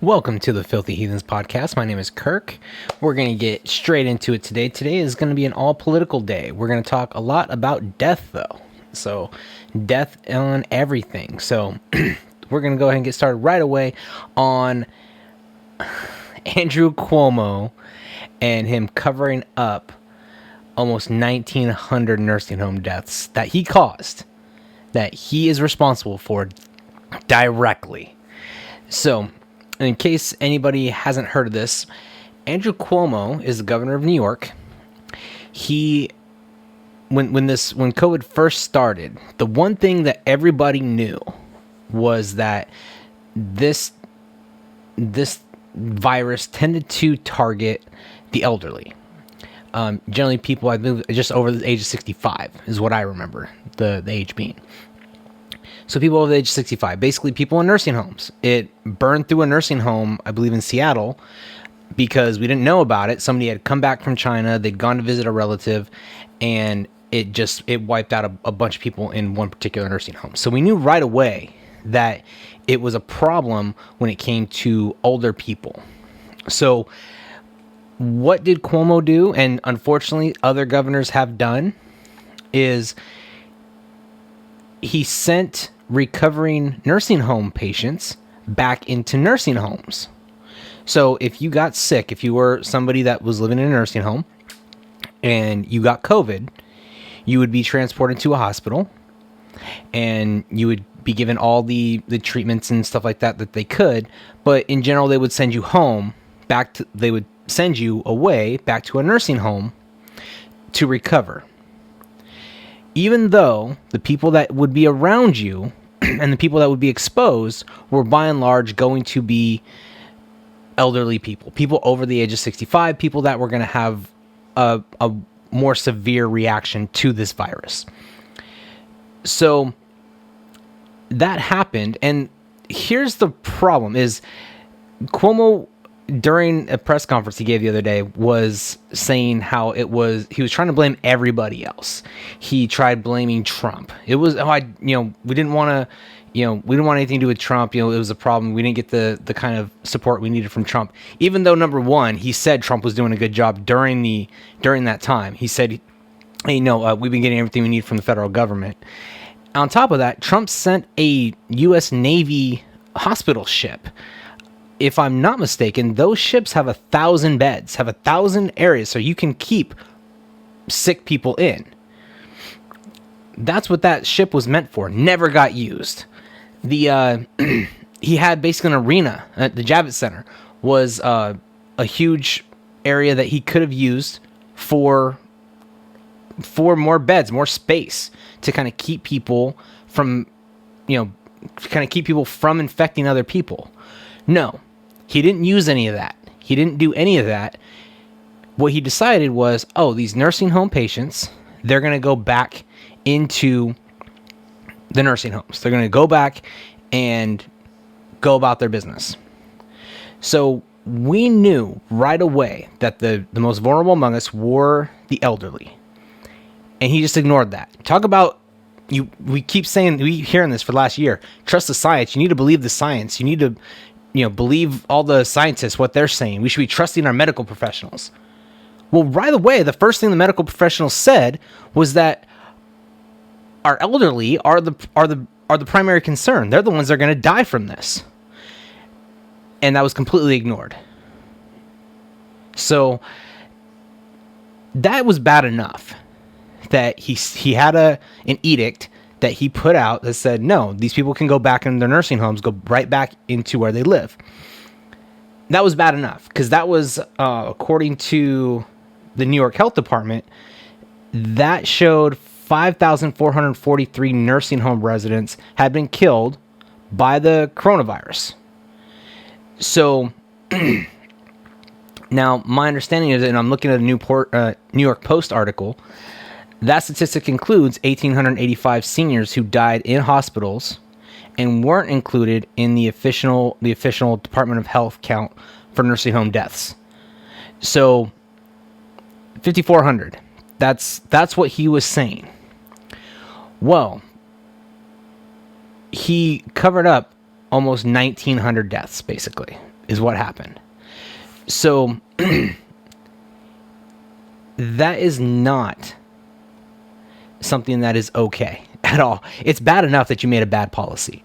Welcome to the Filthy Heathens podcast. My name is Kirk. We're going to get straight into it today. Today is going to be an all-political day. We're going to talk a lot about death, though. So, death on everything. So, we're going to go ahead and get started right away on Andrew Cuomo and him covering up almost 1,900 nursing home deaths that he caused, that he is responsible for directly. So, in case anybody hasn't heard of this, Andrew Cuomo is the governor of New York. When COVID first started, the one thing that everybody knew was that this virus tended to target the elderly. Generally, people I believe just over the age of 65 is what I remember the age being. So people over the age of 65, basically people in nursing homes. It burned through a nursing home, I believe in Seattle, because we didn't know about it. Somebody had come back from China, they'd gone to visit a relative, and it wiped out a bunch of people in one particular nursing home. So we knew right away that it was a problem when it came to older people. So what did Cuomo do, and unfortunately other governors have done, is he sent recovering nursing home patients back into nursing homes. So if you got sick, if you were somebody that was living in a nursing home and you got COVID, you would be transported to a hospital and you would be given all the treatments and stuff like that they could. But in general, they would send you home they would send you away back to a nursing home to recover. Even though the people that would be around you and the people that would be exposed were by and large going to be elderly people over the age of 65, people that were going to have a more severe reaction to this virus. So that happened, and here's the problem is Cuomo, during a press conference he gave the other day, was saying how he was trying to blame everybody else. He tried blaming Trump. It was, we didn't want anything to do with Trump. It was a problem. We didn't get the kind of support we needed from Trump. Even though, number one, he said Trump was doing a good job during that time. He said, hey, we've been getting everything we need from the federal government. On top of that, Trump sent a U.S. Navy hospital ship. If I'm not mistaken, those ships have 1,000 beds, have 1,000 areas, so you can keep sick people in. That's what that ship was meant for. Never got used. He had basically an arena at the Javits Center, was a huge area that he could have used for more beds, more space to kind of keep people from, infecting other people. No. He didn't use any of that. He didn't do any of that. What he decided was, these nursing home patients, they're going to go back into the nursing homes. They're going to go back and go about their business. So we knew right away that the most vulnerable among us were the elderly. And he just ignored that. Talk about, we keep saying, we hearing this for the last year, trust the science. You need to believe the science. You need to believe all the scientists, what they're saying. We should be trusting our medical professionals. Well, right away, the first thing the medical professionals said was that our elderly are the primary concern. They're the ones that are going to die from this. And that was completely ignored. So that was bad enough that he had an edict that he put out that said, no, these people can go back in their nursing homes, go right back into where they live. That was bad enough, because that was, according to the New York Health Department, that showed 5,443 nursing home residents had been killed by the coronavirus. So, now my understanding is, and I'm looking at a New York Post article, that statistic includes 1,885 seniors who died in hospitals and weren't included in the official Department of Health count for nursing home deaths. So 5,400. That's what he was saying. Well, he covered up almost 1,900 deaths, basically, is what happened. So that is not something that is okay at all. It's bad enough that you made a bad policy.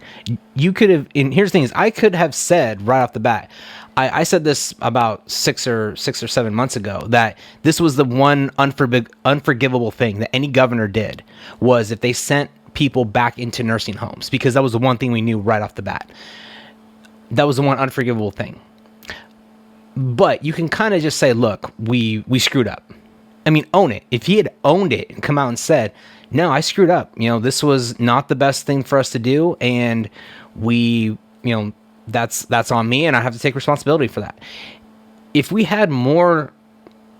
You could have, and here's the thing is, I could have said right off the bat, I said this about 6 or 7 months ago, that this was the one unforgivable thing that any governor did, was if they sent people back into nursing homes, because that was the one thing we knew right off the bat. That was the one unforgivable thing. But you can kind of just say, look, we screwed up. I mean, own it. If he had owned it and come out and said, no, I screwed up. This was not the best thing for us to do. And that's on me, and I have to take responsibility for that. If we had more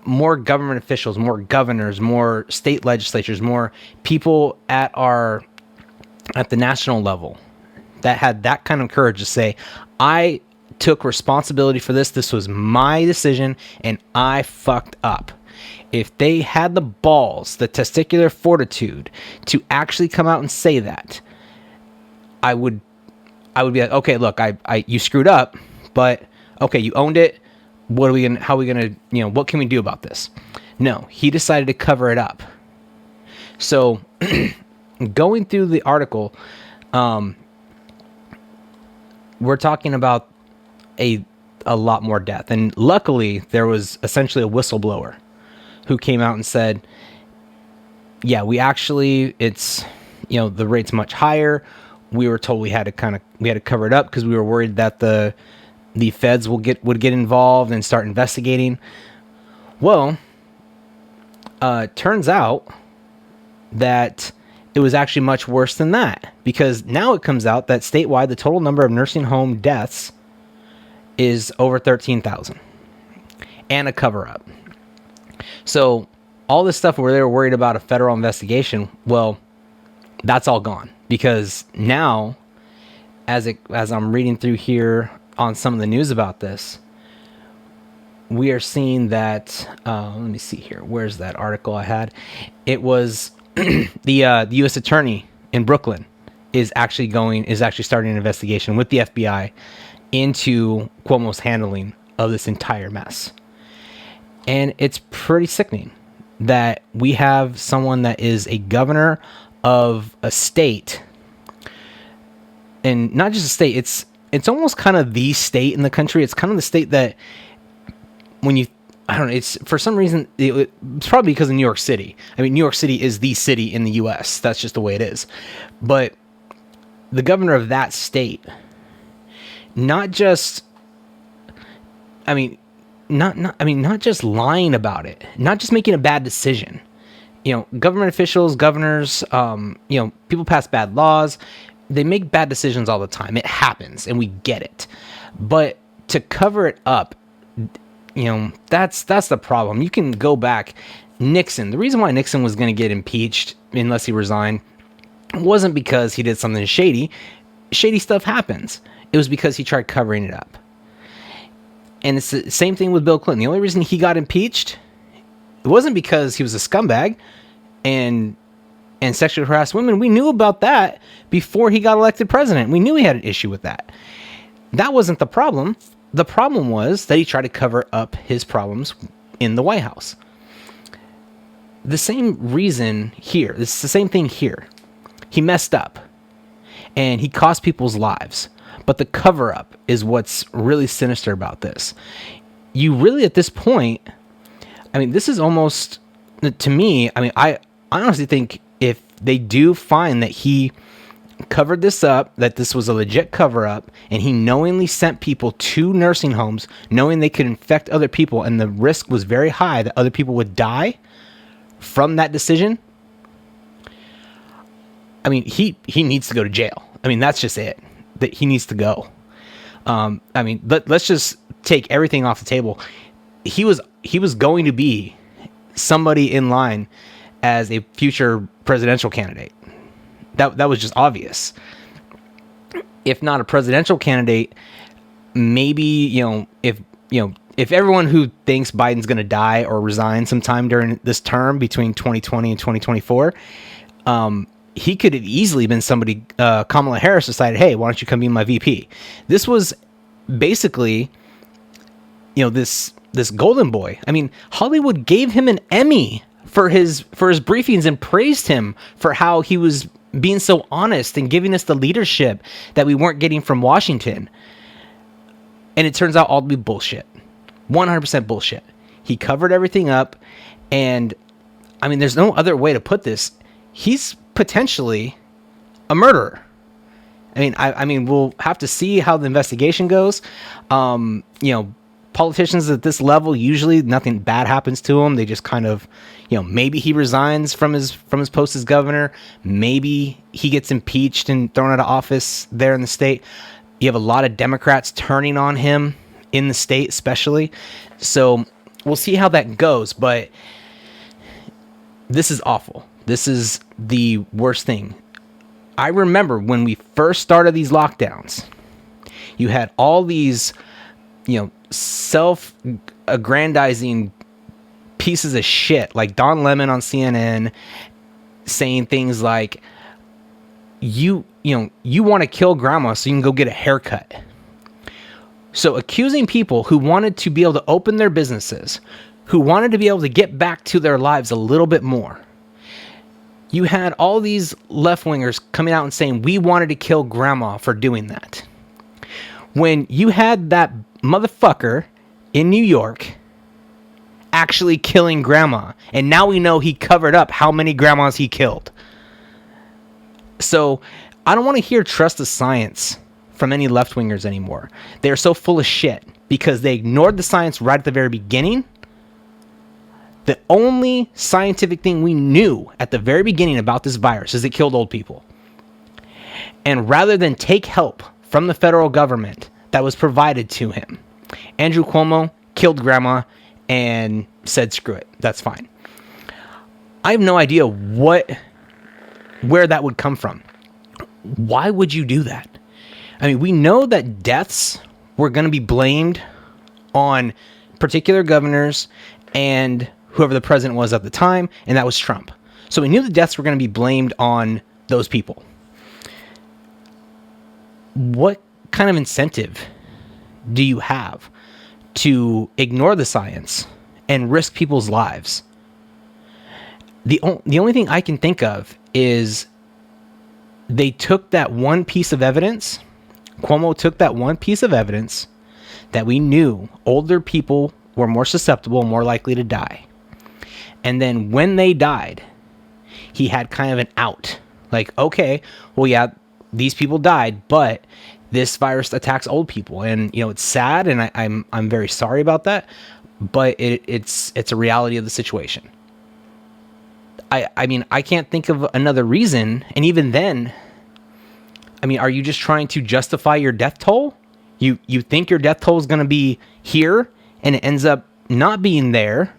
government officials, more governors, more state legislatures, more people at the national level that had that kind of courage to say, I took responsibility for this. This was my decision, and I fucked up. If they had the balls, the testicular fortitude to actually come out and say that, I would be like, okay, look, you screwed up, but okay, you owned it. How are we gonna, what can we do about this? No, he decided to cover it up. So going through the article, we're talking about a lot more death. And luckily there was essentially a whistleblower who came out and said, yeah, it's, the rate's much higher. We were told we had to cover it up because we were worried that the feds would get involved and start investigating. Well, turns out that it was actually much worse than that, because now it comes out that statewide the total number of nursing home deaths is over 13,000 and a cover up. So all this stuff where they were worried about a federal investigation, well, that's all gone, because now, as I'm reading through here on some of the news about this, we are seeing that. Let me see here. Where's that article I had? It was the U.S. attorney in Brooklyn is actually starting an investigation with the FBI into Cuomo's handling of this entire mess. And it's pretty sickening that we have someone that is a governor of a state, and not just a state, it's almost kind of the state in the country. It's kind of the state that it's for some reason, it's probably because of New York City. I mean, New York City is the city in the U.S. That's just the way it is. But the governor of that state, not just lying about it, not just making a bad decision. Government officials, governors, people pass bad laws. They make bad decisions all the time. It happens, and we get it. But to cover it up, that's the problem. You can go back. Nixon, the reason why Nixon was going to get impeached unless he resigned wasn't because he did something shady. Shady stuff happens. It was because he tried covering it up. And it's the same thing with Bill Clinton. The only reason he got impeached, it wasn't because he was a scumbag and sexually harassed women. We knew about that before he got elected president. We knew he had an issue with that. That wasn't the problem. The problem was that he tried to cover up his problems in the White House. The same reason here. It's the same thing here. He messed up and he cost people's lives. But the cover up is what's really sinister about this. You really, at this point, this is almost, to me, I honestly think if they do find that he covered this up, that this was a legit cover up, and he knowingly sent people to nursing homes, knowing they could infect other people, and the risk was very high that other people would die from that decision, he needs to go to jail. That's just it. That he needs to go. Let's just take everything off the table. He was going to be somebody in line as a future presidential candidate. That was just obvious. If not a presidential candidate, maybe if everyone who thinks Biden's going to die or resign sometime during this term between 2020 and 2024, he could have easily been somebody. Kamala Harris decided, hey, why don't you come be my VP? This was basically, this golden boy. I mean, Hollywood gave him an Emmy for his briefings and praised him for how he was being so honest and giving us the leadership that we weren't getting from Washington. And it turns out all to be bullshit. 100% bullshit. He covered everything up, and I mean, there's no other way to put this. He's potentially a murderer. I mean, we'll have to see how the investigation goes. Politicians at this level, usually nothing bad happens to them. They just kind of, maybe he resigns from his post as governor. Maybe he gets impeached and thrown out of office there in the state. You have a lot of Democrats turning on him in the state, especially. So we'll see how that goes. But this is awful. This is the worst thing. I remember when we first started these lockdowns, you had all these, self-aggrandizing pieces of shit like Don Lemon on CNN saying things like, you want to kill grandma so you can go get a haircut. So accusing people who wanted to be able to open their businesses, who wanted to be able to get back to their lives a little bit more. You had all these left-wingers coming out and saying, we wanted to kill grandma for doing that. When you had that motherfucker in New York actually killing grandma, and now we know he covered up how many grandmas he killed. So I don't want to hear trust the science from any left-wingers anymore. They're so full of shit because they ignored the science right at the very beginning. The only scientific thing we knew at the very beginning about this virus is it killed old people. And rather than take help from the federal government that was provided to him, Andrew Cuomo killed grandma and said, screw it, that's fine. I have no idea where that would come from. Why would you do that? I mean, we know that deaths were going to be blamed on particular governors and whoever the president was at the time, and that was Trump. So we knew the deaths were going to be blamed on those people. What kind of incentive do you have to ignore the science and risk people's lives? The only thing I can think of is they took that one piece of evidence. Cuomo took that one piece of evidence that we knew older people were more susceptible, more likely to die. And then when they died, he had kind of an out. Like, okay, well, yeah, these people died, but this virus attacks old people. And, it's sad, and I'm very sorry about that, but it's a reality of the situation. I mean, I can't think of another reason. And even then, I mean, are you just trying to justify your death toll? You think your death toll is going to be here, and it ends up not being there.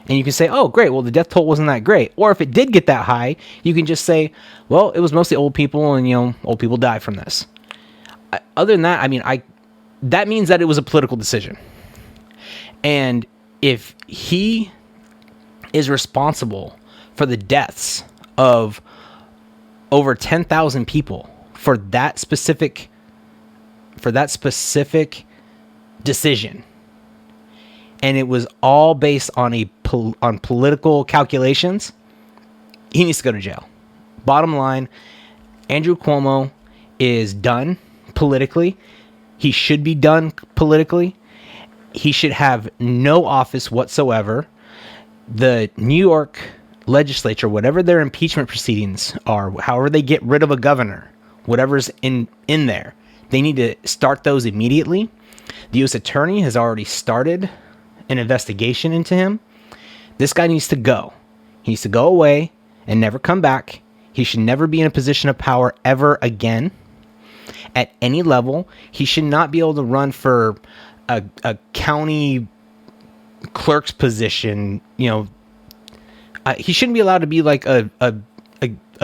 And you can say, oh, great, well, the death toll wasn't that great. Or if it did get that high, you can just say, well, it was mostly old people, and, old people died from this. Other than that, I mean, that means that it was a political decision. And if he is responsible for the deaths of over 10,000 people for that specific decision, and it was all based on on political calculations, he needs to go to jail. Bottom line, Andrew Cuomo is done politically. He should be done politically. He should have no office whatsoever. The New York legislature, whatever their impeachment proceedings are, however they get rid of a governor, whatever's in there, they need to start those immediately. The U.S. attorney has already started an investigation into him. This guy needs to go. He needs to go away and never come back. He should never be in a position of power ever again at any level. He should not be able to run for a county clerk's position. He shouldn't be allowed to be like a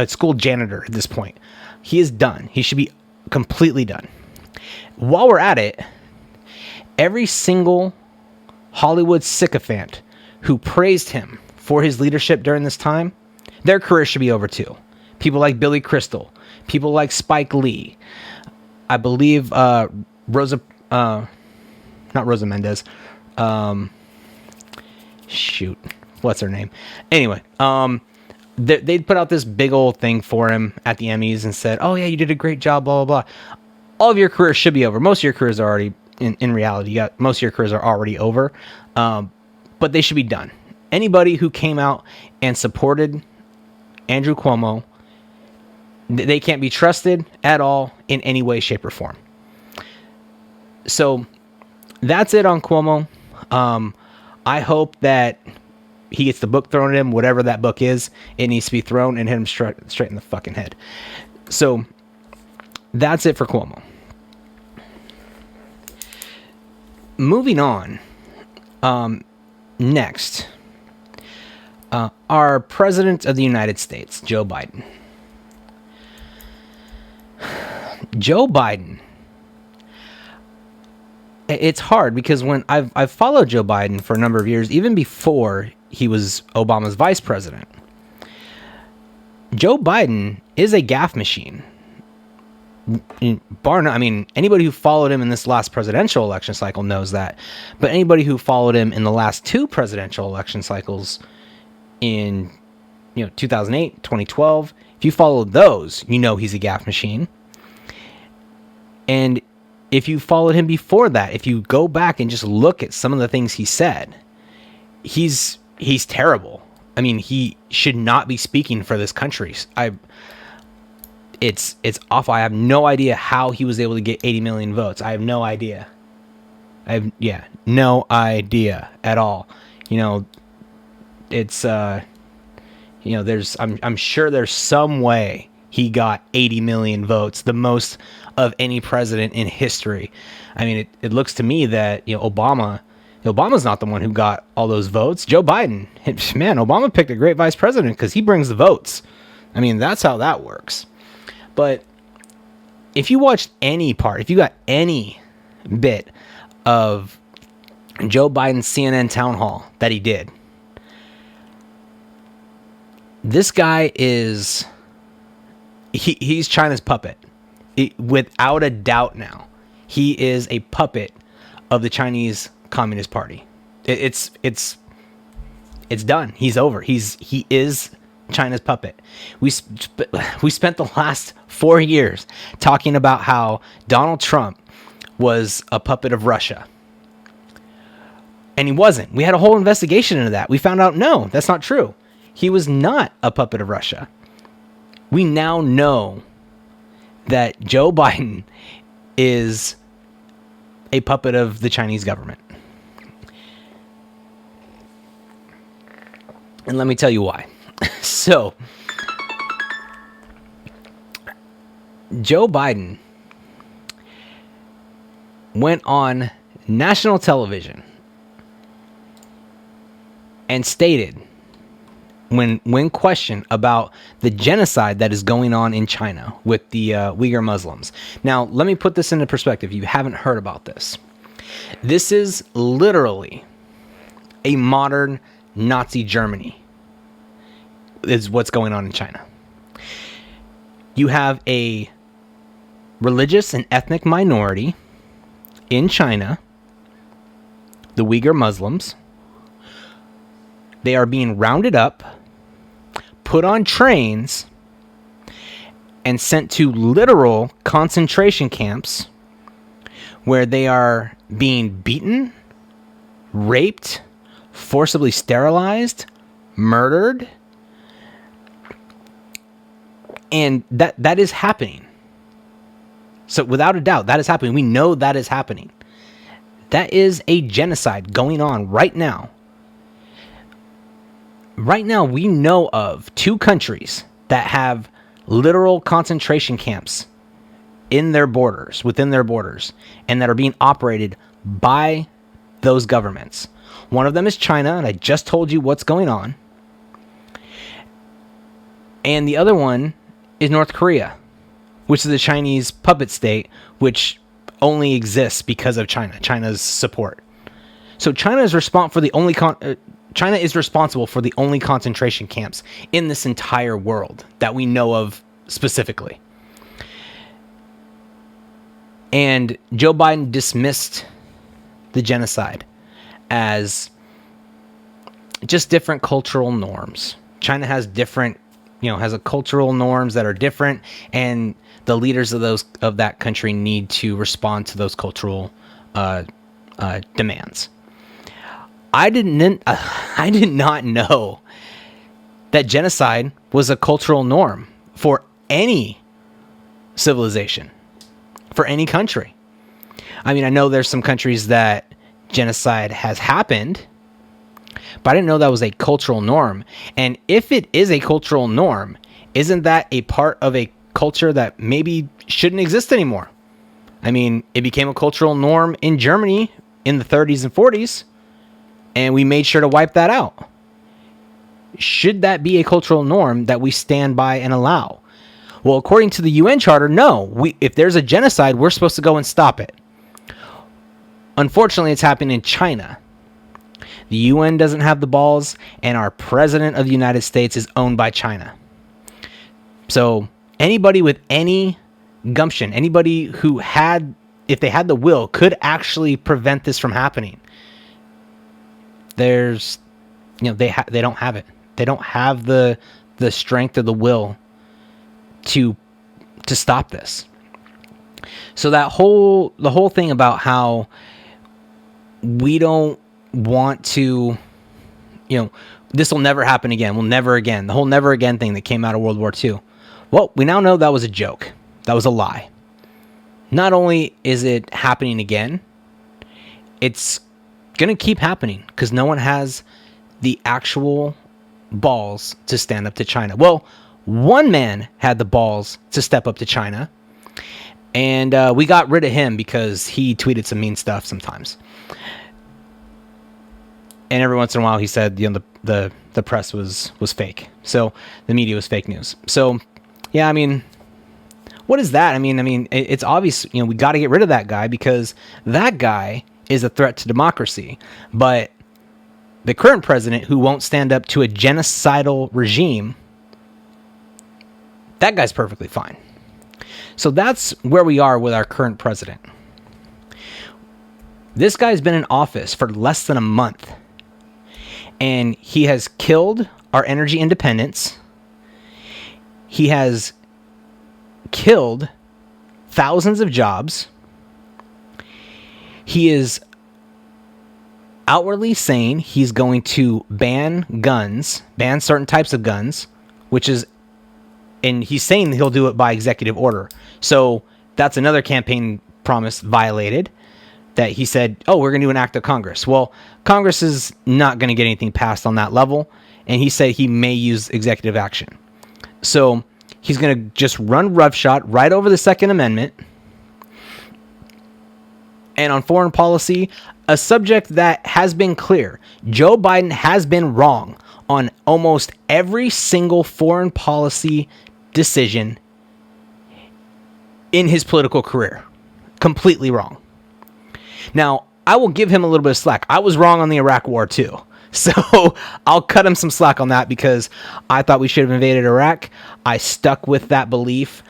school janitor at this point. He is done. He should be completely done. While we're at it, every single Hollywood sycophant who praised him for his leadership during this time, their career should be over too. People like Billy Crystal, people like Spike Lee. I believe not Rosa Mendez. Shoot, what's her name? Anyway, they put out this big old thing for him at the Emmys and said, "Oh yeah, you did a great job." Blah blah blah. All of your careers should be over. Most of your careers are already in reality. Most of your careers are already over, but they should be done. Anybody who came out and supported Andrew Cuomo, they can't be trusted at all in any way, shape, or form. So that's it on Cuomo. I hope that he gets the book thrown at him, whatever that book is. It needs to be thrown and hit him straight in the fucking head. So that's it for Cuomo. Moving on. Next. Our President of the United States, Joe Biden. Joe Biden. It's hard because when I've followed Joe Biden for a number of years, even before he was Obama's vice president. Joe Biden is a gaffe machine. Anybody who followed him in this last presidential election cycle knows that. But anybody who followed him in the last two presidential election cycles in 2008, 2012, if you followed those, you know he's a gaffe machine. And if you followed him before that, if you go back and just look at some of the things he said, he's terrible. I mean, he should not be speaking for this country. It's awful. I have no idea how he was able to get 80 million votes. I have no idea. No idea at all. It's I'm sure there's some way he got 80 million votes, the most of any president in history. I mean, it looks to me that Obama's not the one who got all those votes. Joe Biden, man, Obama picked a great vice president because he brings the votes. I mean, that's how that works. But if you watched if you got any bit of Joe Biden's CNN town hall that he did, this guy is, he's China's puppet. Without a doubt now. He is a puppet of the Chinese Communist Party. It's done. He's over. He is China's puppet. We spent the last 4 years talking about how Donald Trump was a puppet of Russia. And he wasn't. We had a whole investigation into that. We found out, no, that's not true. He was not a puppet of Russia. We now know that Joe Biden is a puppet of the Chinese government. And let me tell you why. So, Joe Biden went on national television and stated, when questioned about the genocide that is going on in China with the Uyghur Muslims. Now, let me put this into perspective. You haven't heard about this. This is literally a modern Nazi Germany, is what's going on in China. You have a religious and ethnic minority in China, the Uyghur Muslims. They are being rounded up, put on trains, and sent to literal concentration camps where they are being beaten, raped, forcibly sterilized, murdered. And that is happening. So without a doubt, that is happening. We know that is happening. That is a genocide going on right now. Right now, we know of 2 countries that have literal concentration camps within their borders, and that are being operated by those governments. One of them is China, and I just told you what's going on. And the other one is North Korea, which is a Chinese puppet state, which only exists because of China's support. So China is responsible for the only China is responsible for the only concentration camps in this entire world that we know of specifically. And Joe Biden dismissed the genocide as just different cultural norms. China has different, has a cultural norms that are different, and the leaders of that country need to respond to those cultural demands. I did not know that genocide was a cultural norm for any civilization, for any country. I mean, I know there's some countries that genocide has happened, but I didn't know that was a cultural norm. And if it is a cultural norm, isn't that a part of a culture that maybe shouldn't exist anymore? I mean, it became a cultural norm in Germany in the 30s and 40s, and we made sure to wipe that out. Should that be a cultural norm that we stand by and allow? Well, according to the UN Charter, no. If there's a genocide, we're supposed to go and stop it. Unfortunately, it's happening in China. The UN doesn't have the balls, and our president of the United States is owned by China. So anybody with any gumption, anybody who if they had the will, could actually prevent this from happening. They don't have it. They don't have the strength or the will to stop this. So the whole thing about how we don't want to, this will never happen again. We'll never again. The whole never again thing that came out of World War II. Well, we now know that was a joke. That was a lie. Not only is it happening again, it's going to keep happening because no one has the actual balls to stand up to China. Well, one man had the balls to step up to China, and we got rid of him because he tweeted some mean stuff sometimes. And every once in a while he said, the press was fake. So the media was fake news. So, yeah, I mean, what is that? I mean, it's obvious, we got to get rid of that guy because that guy is a threat to democracy. But the current president, who won't stand up to a genocidal regime, that guy's perfectly fine. So that's where we are with our current president. This guy's been in office for less than a month, and he has killed our energy independence. He has killed thousands of jobs. He is outwardly saying he's going to ban guns, ban certain types of guns, and he's saying he'll do it by executive order. So that's another campaign promise violated, that he said, we're going to do an act of Congress. Well, Congress is not going to get anything passed on that level, and he said he may use executive action. So he's going to just run roughshod right over the Second Amendment. And on foreign policy, a subject that has been clear, Joe Biden has been wrong on almost every single foreign policy decision in his political career. Completely wrong. Now, I will give him a little bit of slack. I was wrong on the Iraq War too. So I'll cut him some slack on that because I thought we should have invaded Iraq. I stuck with that belief.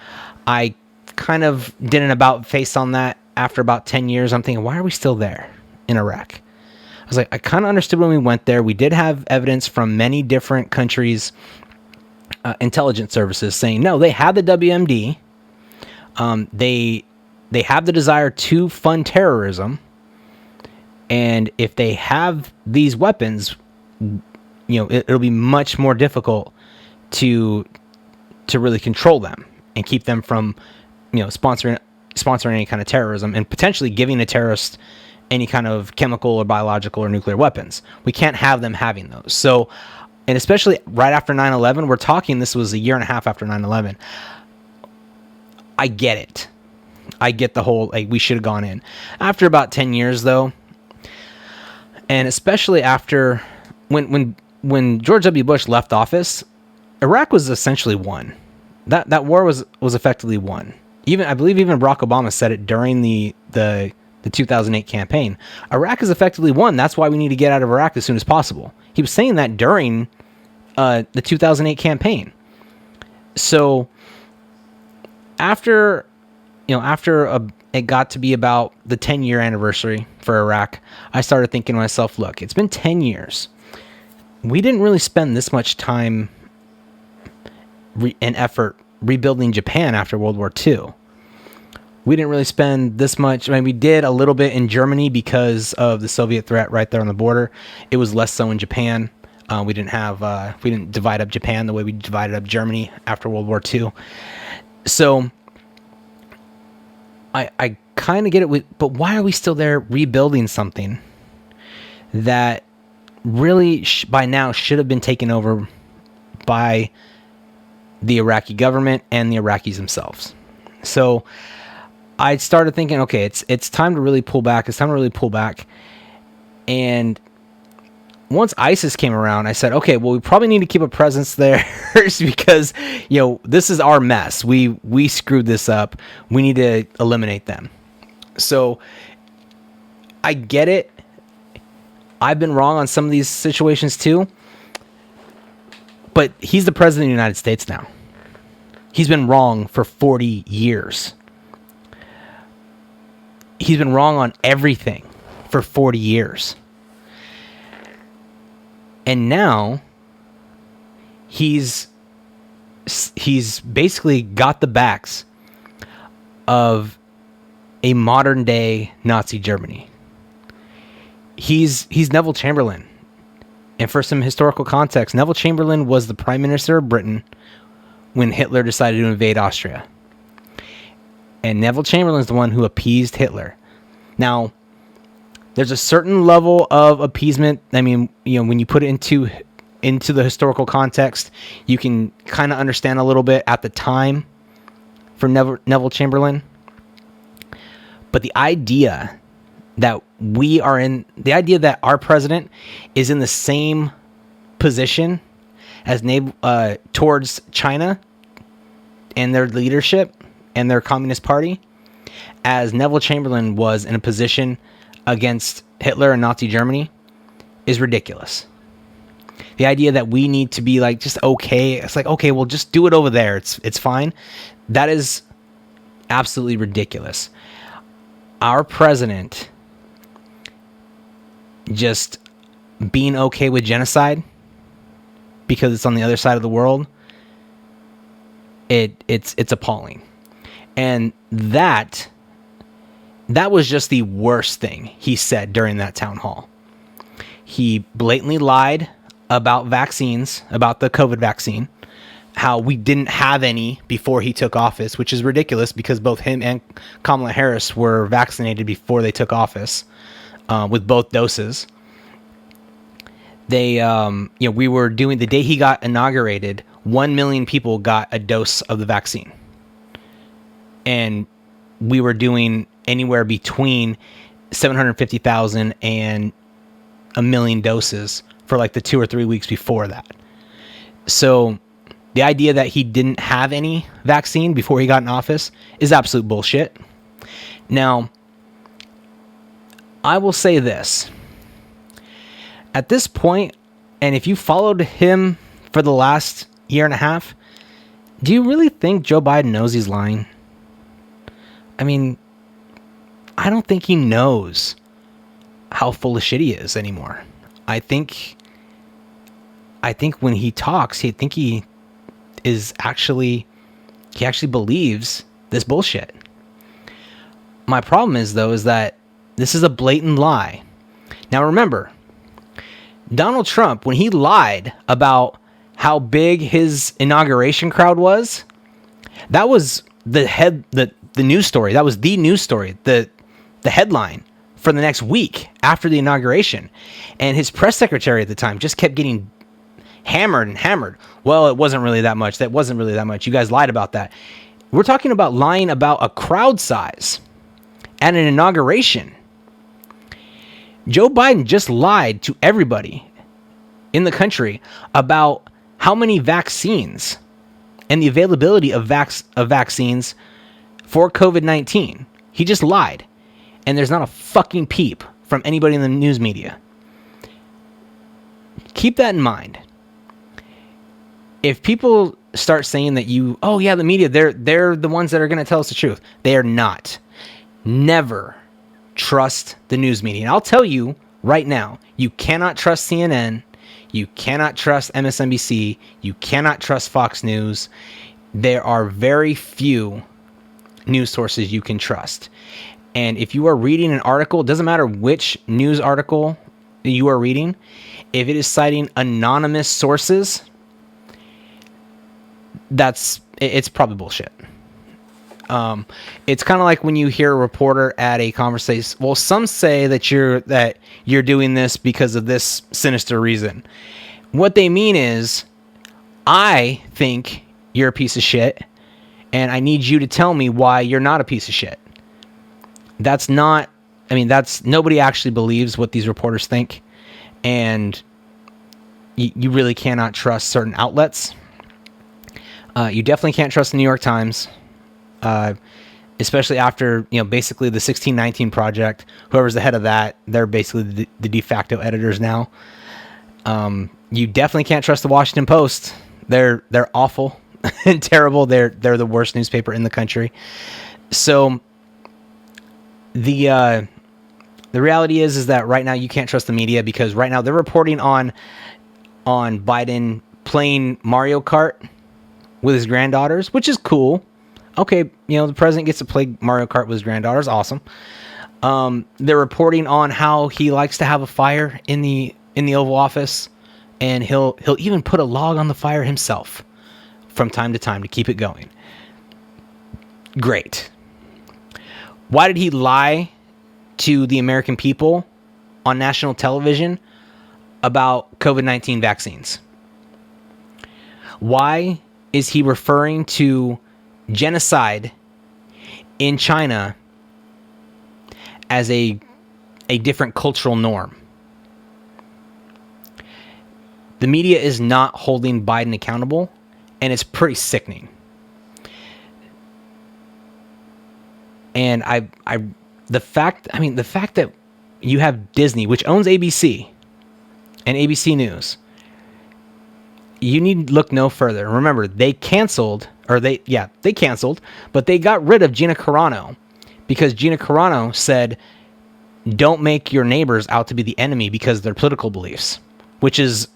I kind of did an about face on that after about 10 years. I'm thinking, why are we still there in Iraq? I was like, I kind of understood when we went there. We did have evidence from many different countries' intelligence services saying, no, they had the WMD. They have the desire to fund terrorism. And if they have these weapons, it'll be much more difficult to really control them and keep them from, sponsoring any kind of terrorism and potentially giving a terrorist any kind of chemical or biological or nuclear weapons. We can't have them having those. So, and especially right after 9/11, we're talking, this was a year and a half after 9/11. I get it. I get the whole, we should have gone in. After about 10 years, though, and especially after when George W. Bush left office, Iraq was essentially won. That war was effectively won. I believe even Barack Obama said it during the the 2008 campaign. Iraq is effectively won. That's why we need to get out of Iraq as soon as possible. He was saying that during the 2008 campaign. So after it got to be about the 10-year anniversary for Iraq, I started thinking to myself, look, it's been 10 years. We didn't really spend this much time and effort rebuilding Japan after World War II. We didn't really spend this much. I mean, we did a little bit in Germany because of the Soviet threat right there on the border. It was less so in Japan. We didn't divide up Japan the way we divided up Germany after World War II. So I kind of get it, but why are we still there rebuilding something that really by now should have been taken over by the Iraqi government and the Iraqis themselves? So I started thinking, okay, it's time to really pull back. It's time to really pull back. And once ISIS came around, I said, okay, well, we probably need to keep a presence there because, this is our mess. We screwed this up. We need to eliminate them. So I get it. I've been wrong on some of these situations too. But he's the president of the United States now. He's been wrong for 40 years. He's been wrong on everything for 40 years. And now he's basically got the backs of a modern day Nazi Germany. He's Neville Chamberlain. And for some historical context, Neville Chamberlain was the Prime Minister of Britain when Hitler decided to invade Austria. And Neville Chamberlain is the one who appeased Hitler. Now, there's a certain level of appeasement. I mean, when you put it into the historical context, you can kind of understand a little bit at the time for Neville Chamberlain. But the idea that our president is in the same position as towards China and their leadership and their Communist Party, as Neville Chamberlain was in a position against Hitler and Nazi Germany, is ridiculous. The idea that we need to be just okay, it's okay, well, just do it over there. It's fine. That is absolutely ridiculous. Our president just being okay with genocide because it's on the other side of the world, it's appalling. And that was just the worst thing he said during that town hall. He blatantly lied about vaccines, about the COVID vaccine, how we didn't have any before he took office, which is ridiculous because both him and Kamala Harris were vaccinated before they took office with both doses. We were doing, the day he got inaugurated, 1 million people got a dose of the vaccine. And we were doing anywhere between 750,000 and 1 million doses for the 2 or 3 weeks before that. So the idea that he didn't have any vaccine before he got in office is absolute bullshit. Now, I will say this. At this point, and if you followed him for the last year and a half, do you really think Joe Biden knows he's lying? I mean, I don't think he knows how full of shit he is anymore. I think when he talks, he actually believes this bullshit. My problem is that this is a blatant lie. Now remember, Donald Trump, when he lied about how big his inauguration crowd was, that was the news story. That was the news story, the headline for the next week after the inauguration. And his press secretary at the time just kept getting hammered and hammered. Well, it wasn't really that much. That wasn't really that much. You guys lied about that. We're talking about lying about a crowd size at an inauguration. Joe Biden just lied to everybody in the country about how many vaccines and the availability of vaccines for COVID-19. He just lied. and there's not a fucking peep from anybody in the news media. Keep that in mind. If people start saying that the media, they're the ones that are going to tell us the truth. They are not. Never trust the news media. And I'll tell you right now, you cannot trust CNN. You cannot trust MSNBC. You cannot trust Fox News. There are very few news sources you can trust. And if you are reading an article, it doesn't matter which news article you are reading, if it is citing anonymous sources, it's probably bullshit. It's kind of like when you hear a reporter at a conversation. Well, some say that you're doing this because of this sinister reason. What they mean is, I think you're a piece of shit, and I need you to tell me why you're not a piece of shit. Nobody actually believes what these reporters think, and you really cannot trust certain outlets. You definitely can't trust the New York Times, especially after, basically the 1619 Project. Whoever's the head of that, they're basically the de facto editors now. You definitely can't trust the Washington Post. They're awful and terrible. They're the worst newspaper in the country. So the reality is that right now you can't trust the media, because right now they're reporting on Biden playing Mario Kart with his granddaughters, which is cool. Okay, the president gets to play Mario Kart with his granddaughters. Awesome. They're reporting on how he likes to have a fire in the Oval Office, and he'll even put a log on the fire himself from time to time to keep it going. Great. Why did he lie to the American people on national television about COVID-19 vaccines? Why is he referring to genocide in China as a different cultural norm? The media is not holding Biden accountable, and it's pretty sickening. And the fact that you have Disney, which owns ABC and ABC News, you need to look no further. Remember, they canceled, but they got rid of Gina Carano because Gina Carano said, don't make your neighbors out to be the enemy because of their political beliefs, which is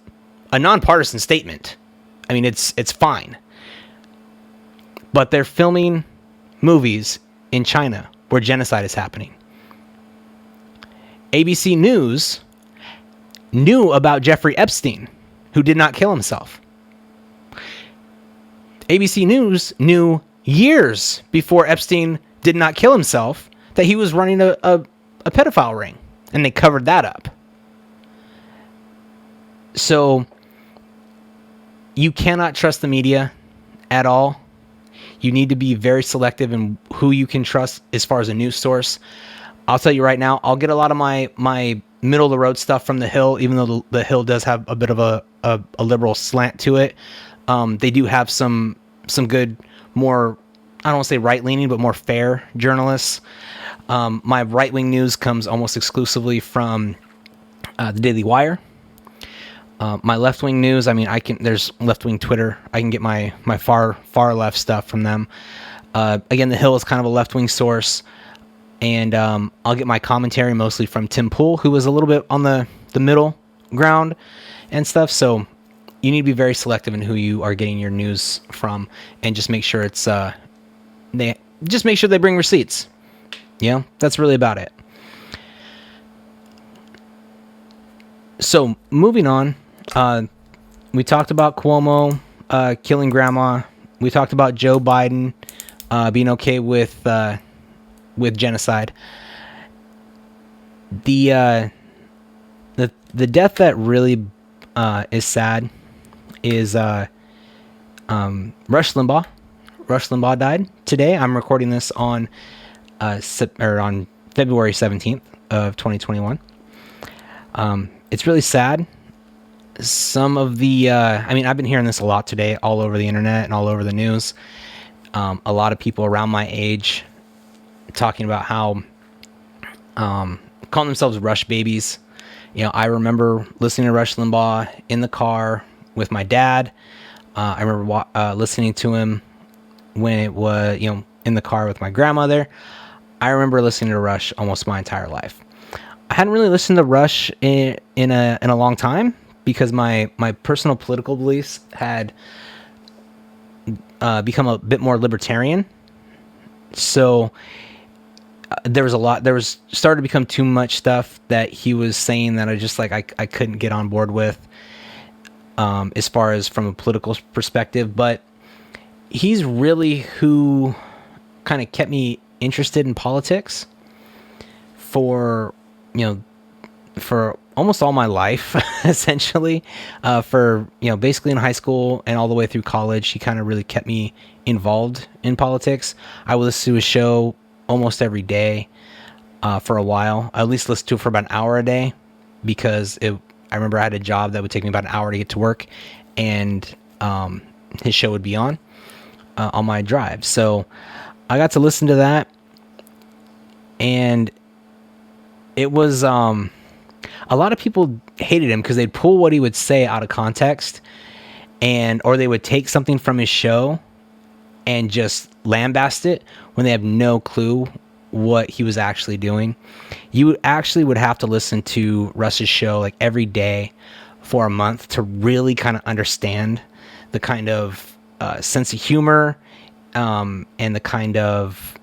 a nonpartisan statement. It's fine. But they're filming movies in China where genocide is happening. ABC News knew about Jeffrey Epstein, who did not kill himself. ABC News knew years before Epstein did not kill himself that he was running a pedophile ring, and they covered that up. So you cannot trust the media at all. You need to be very selective in who you can trust as far as a news source. I'll tell you right now, I'll get a lot of my middle of the road stuff from The Hill, even though the Hill does have a bit of a liberal slant to it. They do have some good, more, I don't want to say right-leaning, but more fair journalists. My right-wing news comes almost exclusively from the Daily Wire. My left-wing news, there's left-wing Twitter. I can get my far left stuff from them. Again, The Hill is kind of a left-wing source. And I'll get my commentary mostly from Tim Pool, who was a little bit on the middle ground and stuff. So you need to be very selective in who you are getting your news from, and just make sure they bring receipts. That's really about it. So moving on, we talked about Cuomo killing grandma. We talked about Joe Biden being okay with genocide. The death that really is sad is Rush Limbaugh. Rush Limbaugh died today. I'm recording this on February 17th of 2021. It's really sad. Some of the I've been hearing this a lot today, all over the internet and all over the news. A lot of people around my age talking about how calling themselves Rush babies. I remember listening to Rush Limbaugh in the car with my dad. I remember listening to him when it was, in the car with my grandmother. I remember listening to Rush almost my entire life. I hadn't really listened to Rush in a long time because my personal political beliefs had become a bit more libertarian. So there was started to become too much stuff that he was saying that I just I couldn't get on board with, as far as from a political perspective. But he's really who kind of kept me interested in politics for almost all my life, essentially. For basically in high school and all the way through college, he kind of really kept me involved in politics. I would listen to his show almost every day for a while. I at least listened to it for about an hour a day because I remember I had a job that would take me about an hour to get to work, and his show would be on my drive. So I got to listen to that, and it was a lot of people hated him because they'd pull what he would say out of context, or they would take something from his show and just lambast it when they have no clue what he was actually doing. You actually would have to listen to Russ's show like every day for a month to really kind of understand the kind of sense of humor, and the kind of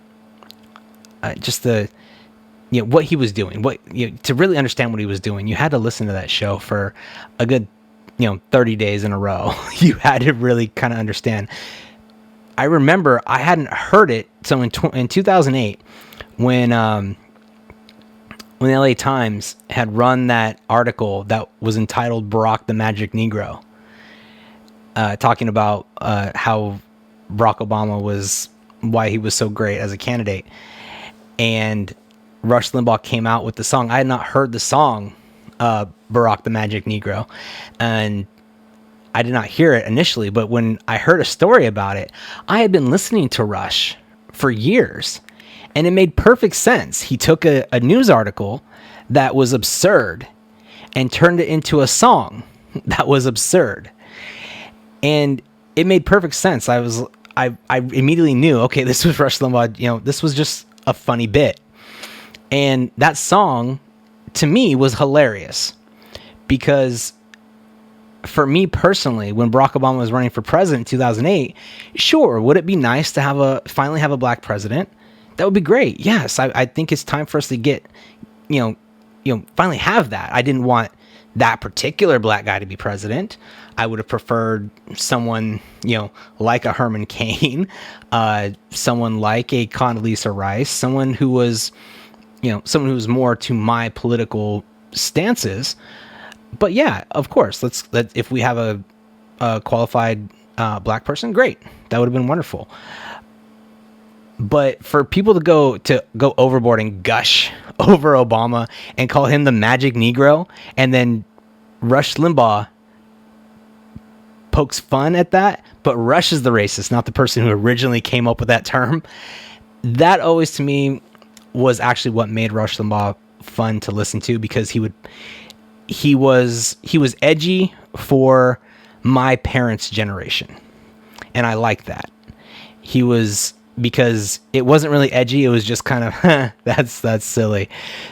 just the what he was doing. To really understand what he was doing, you had to listen to that show for a good 30 days in a row. You had to really kind of understand. I remember I hadn't heard it. So in 2008, when the LA Times had run that article that was entitled "Barack the Magic Negro," talking about how Barack Obama why he was so great as a candidate, and Rush Limbaugh came out with the song. I had not heard the song "Barack the Magic Negro," and I did not hear it initially, but when I heard a story about it, I had been listening to Rush for years, and it made perfect sense. He took a news article that was absurd and turned it into a song that was absurd, and it made perfect sense. I immediately knew, okay, this was Rush Limbaugh. This was just a funny bit, and that song to me was hilarious because, for me personally, when Barack Obama was running for president in 2008, sure, would it be nice to finally have a black president? That would be great. Yes, I think it's time for us to get, finally have that. I didn't want that particular black guy to be president. I would have preferred someone, like a Herman Cain, someone like a Condoleezza Rice, someone who was more to my political stances. But yeah, of course, if we have a qualified black person, great. That would have been wonderful. But for people to go overboard and gush over Obama and call him the Magic Negro, and then Rush Limbaugh pokes fun at that, but Rush is the racist, not the person who originally came up with that term. That always, to me, was actually what made Rush Limbaugh fun to listen to, because he was edgy for my parents' generation, and I like that. Because it wasn't really edgy, it was just kind of that's silly.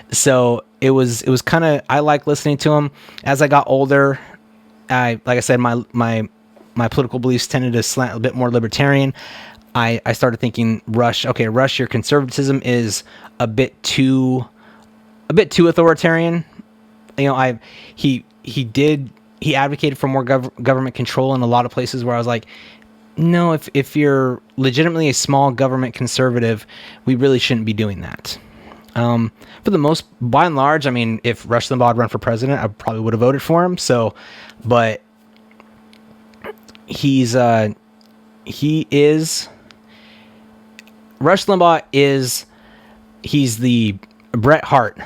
So it was kind of, I like listening to him. As I got older, like I said, my political beliefs tended to slant a bit more libertarian. I started thinking, Rush, your conservatism is a bit too authoritarian. He advocated for more government control in a lot of places where I was like, no, if you're legitimately a small government conservative, we really shouldn't be doing that. By and large, I mean, if Rush Limbaugh had run for president, I probably would have voted for him. So, but Rush Limbaugh he's the Bret Hart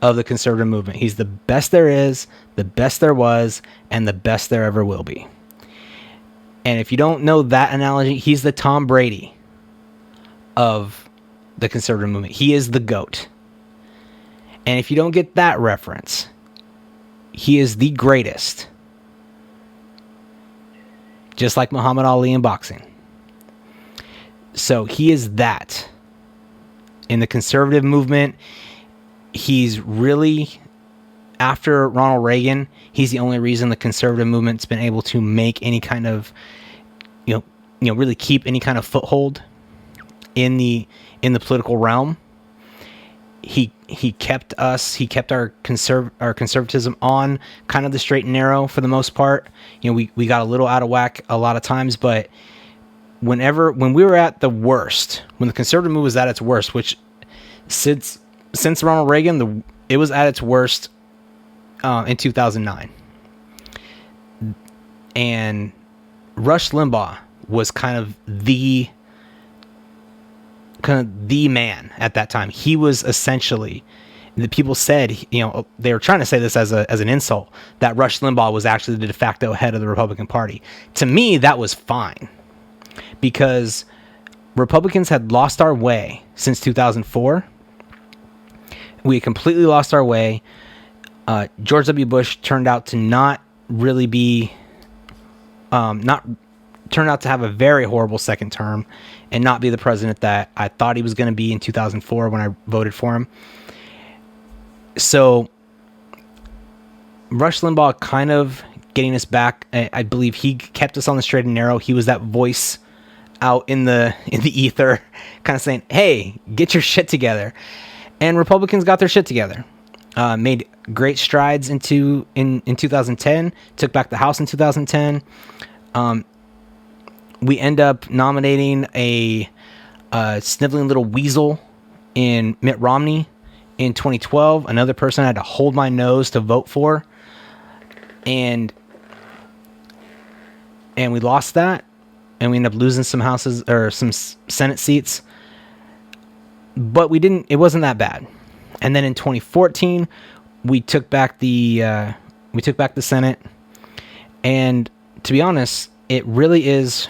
of the conservative movement. He's the best there is, the best there was, and the best there ever will be. And if you don't know that analogy, he's the Tom Brady of the conservative movement. He is the GOAT. And if you don't get that reference, he is the greatest. Just like Muhammad Ali in boxing. So he is that. In the conservative movement, he's really, after Ronald Reagan, he's the only reason the conservative movement's been able to make any kind of, really keep any kind of foothold in the political realm. He kept our conservatism on kind of the straight and narrow for the most part. We got a little out of whack a lot of times, but when we were at the worst, when the conservative move was at its worst, which since Ronald Reagan, it was at its worst in 2009. And Rush Limbaugh was kind of the man at that time. He was essentially, the people said, they were trying to say this as an insult, that Rush Limbaugh was actually the de facto head of the Republican Party. To me, that was fine, because Republicans had lost our way since 2004. We had completely lost our way. George W. Bush turned out to not really be, turned out to have a very horrible second term and not be the president that I thought he was going to be in 2004 when I voted for him. So Rush Limbaugh kind of getting us back. I believe he kept us on the straight and narrow. He was that voice out in the ether, kind of saying, hey, get your shit together. And Republicans got their shit together. Made great strides in 2010, took back the House in 2010. We end up nominating a sniveling little weasel in Mitt Romney in 2012, another person I had to hold my nose to vote for. And we lost that, and we ended up losing some houses or some Senate seats. But it wasn't that bad. And then in 2014, we took back the Senate. And to be honest, it really is.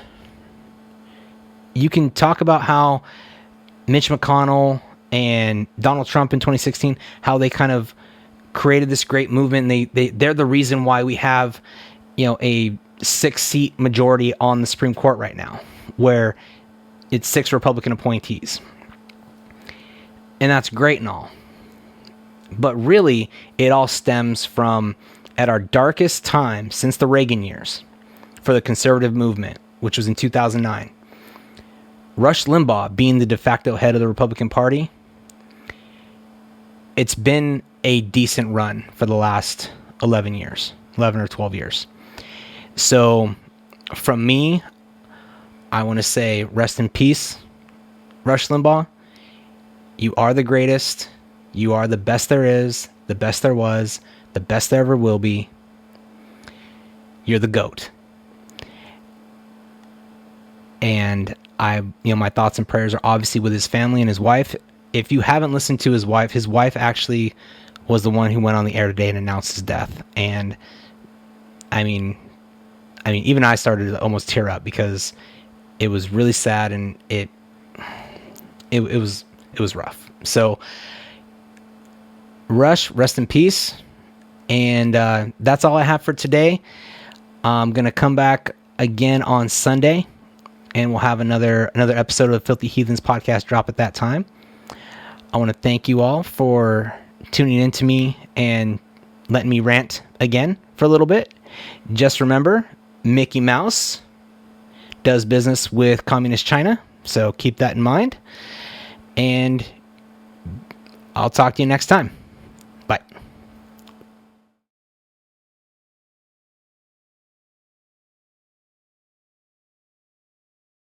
You can talk about how Mitch McConnell and Donald Trump in 2016, how they kind of created this great movement. And they're the reason why we have, a 6-seat majority on the Supreme Court right now, where it's 6 Republican appointees. And that's great and all. But really, it all stems from, at our darkest time since the Reagan years for the conservative movement, which was in 2009, Rush Limbaugh being the de facto head of the Republican Party. It's been a decent run for the last 11 or 12 years. So from me, I want to say rest in peace, Rush Limbaugh. You are the greatest. You are the best there is, the best there was, the best there ever will be. You're the GOAT. And my thoughts and prayers are obviously with his family and his wife. If you haven't listened to his wife actually was the one who went on the air today and announced his death. And I mean, even I started to almost tear up because it was really sad, and it was rough. So Rush, rest in peace. And that's all I have for today. I'm going to come back again on Sunday, and we'll have another episode of the Filthy Heathens podcast drop at that time. I want to thank you all for tuning in to me and letting me rant again for a little bit. Just remember, Mickey Mouse does business with Communist China, so keep that in mind. And I'll talk to you next time.